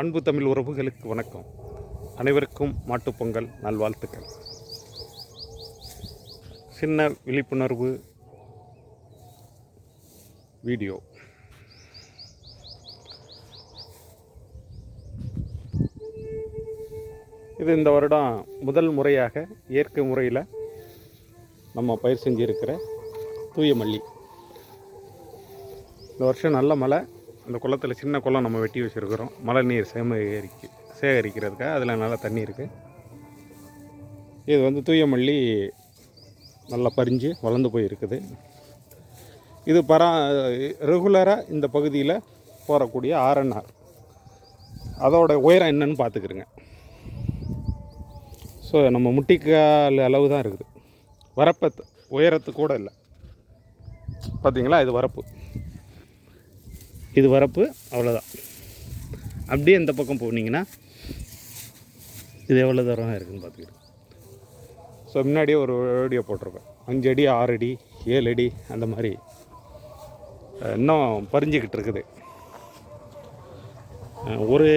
அன்பு தமிழ் உறவுகளுக்கு வணக்கம். அனைவருக்கும் மாட்டுப்பொங்கல் நல்வாழ்த்துக்கள். சின்ன விழிப்புணர்வு வீடியோ. இது இந்த வருடம் முதல் முறையாக இயற்கை முறையில் நம்ம பயிர் செஞ்சுருக்கிற தூய மல்லி. இந்த வருஷம் நல்ல மழை. அந்த குளத்தில் சின்ன குளம் நம்ம வெட்டி வச்சுருக்கிறோம், மழை நீர் சேகரிக்கிறதுக்காக. அதில் நல்லா தண்ணி இருக்குது. இது வந்து தூய மல்லி நல்லா பறிஞ்சு வளர்ந்து போயிருக்குது. இது ரெகுலராக இந்த பகுதியில் போகக்கூடிய ஆர்என்ஆர். அதோட உயரம் என்னன்னு பார்த்துக்கிறோங்க. ஸோ நம்ம முட்டிக்கால் அளவு தான் இருக்குது. வரப்பை உயரத்து கூட இல்லை. பார்த்தீங்களா, இது வரப்பு, இது வரப்பு, அவ்வளோதான். அப்படியே இந்த பக்கம் போனீங்கன்னா இது எவ்வளோ தூரம் இருக்குதுன்னு பார்த்துக்கிட்டு. ஸோ முன்னாடியே ஒரு வீடியோ போட்டிருக்கேன். 5 அடி 6 அடி 7 அடி அந்த மாதிரி இன்னும் பறிஞ்சிக்கிட்டு இருக்குது. ஒரு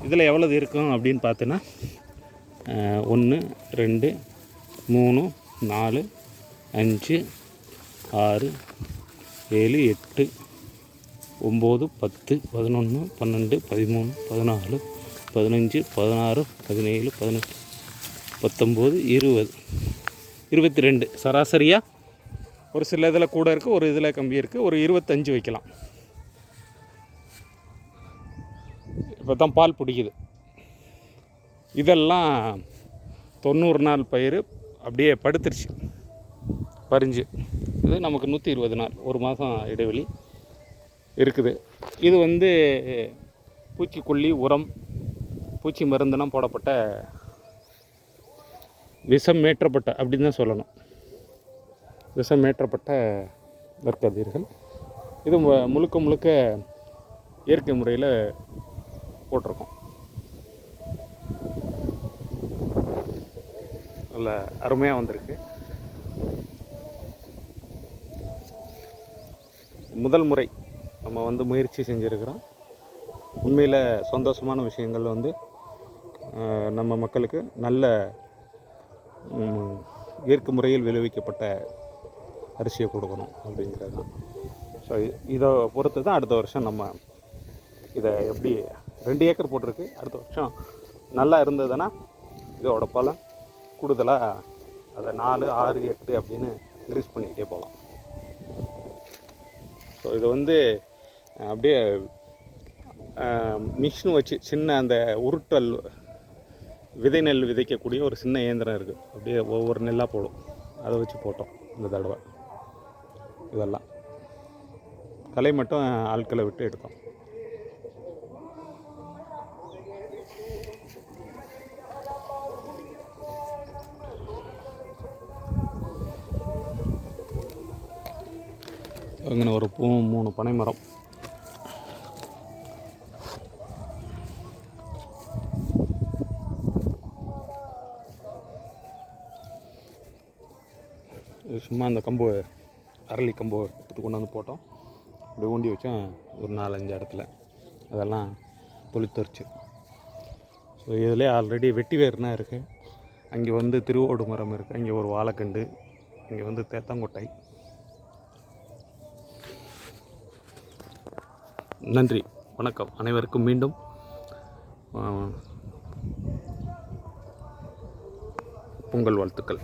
இதில் எவ்வளவு இருக்கும் அப்படின்னு பார்த்தோன்னா 1 2 3 4 5 6 7 8 9 10 11 12 13 14 15 16 17 18 19 20 22 சராசரியாக. ஒரு சில இதில் கூட இருக்குது, ஒரு இதில் கம்மி இருக்குது. ஒரு 25 வைக்கலாம். இப்போ தான் பால் பிடிக்குது. இதெல்லாம் 90 நாள் பயிர் அப்படியே படுத்துருச்சு பறிஞ்சு. இது நமக்கு 120 நாள், ஒரு மாதம் இடைவெளி இருக்குது. இது வந்து பூச்சிக்கொல்லி உரம், பூச்சி மருந்தெல்லாம் போடப்பட்ட, விஷமேற்றப்பட்ட அப்படின்னு தான் சொல்லணும், விஷமேற்றப்பட்ட நெற்கதிர்கள். இது முழுக்க முழுக்க இயற்கை முறையில் போட்டிருக்கோம். நல்ல அருமையாக வந்திருக்கு. முதல் முறை நம்ம வந்து முயற்சி செஞ்சுருக்கிறோம். உண்மையில் சந்தோஷமான விஷயங்கள் வந்து நம்ம மக்களுக்கு நல்ல இயற்கை முறையில் விளைவிக்கப்பட்ட அரிசியை கொடுக்கணும் அப்படிங்கிறது தான். ஸோ இதை பொறுத்து தான் அடுத்த வருஷம் நம்ம இதை எப்படி 2 ஏக்கர் போட்டிருக்கு. அடுத்த வருஷம் நல்லா இருந்ததுன்னா இதோட பலன் கூடுதலாக அதை 4 6 8 அப்படின்னு இன்க்ரீஸ் பண்ணிக்கிட்டே போகலாம். ஸோ இது வந்து அப்படியே மிஷின் வச்சு சின்ன அந்த உருட்டல் விதை நெல் விதைக்கக்கூடிய ஒரு சின்ன இயந்திரம் இருக்குது. அப்படியே ஒவ்வொரு நெல்லாக போடும். அதை வச்சு போட்டோம் இந்த தடவை. இதெல்லாம் களை மட்டும் ஆட்களை விட்டு எடுத்தோம். அங்கே ஒரு 3 பனை மரம். சும்மா அந்த கம்பு, அரளி கம்பு எடுத்து கொண்டு வந்து போட்டோம். அப்படி ஊண்டி வச்சோம் ஒரு 4-5 இடத்துல. அதெல்லாம் தொழித்தரிச்சு. ஸோ இதில் ஆல்ரெடி வெட்டி வேர்னா இருக்குது. அங்கே வந்து திருவோடு மரம் இருக்குது. அங்கே ஒரு வாழைக்கண்டு, இங்கே வந்து தேத்தாங்கொட்டை. நன்றி, வணக்கம். அனைவருக்கும் மீண்டும் பொங்கல் வாழ்த்துக்கள்.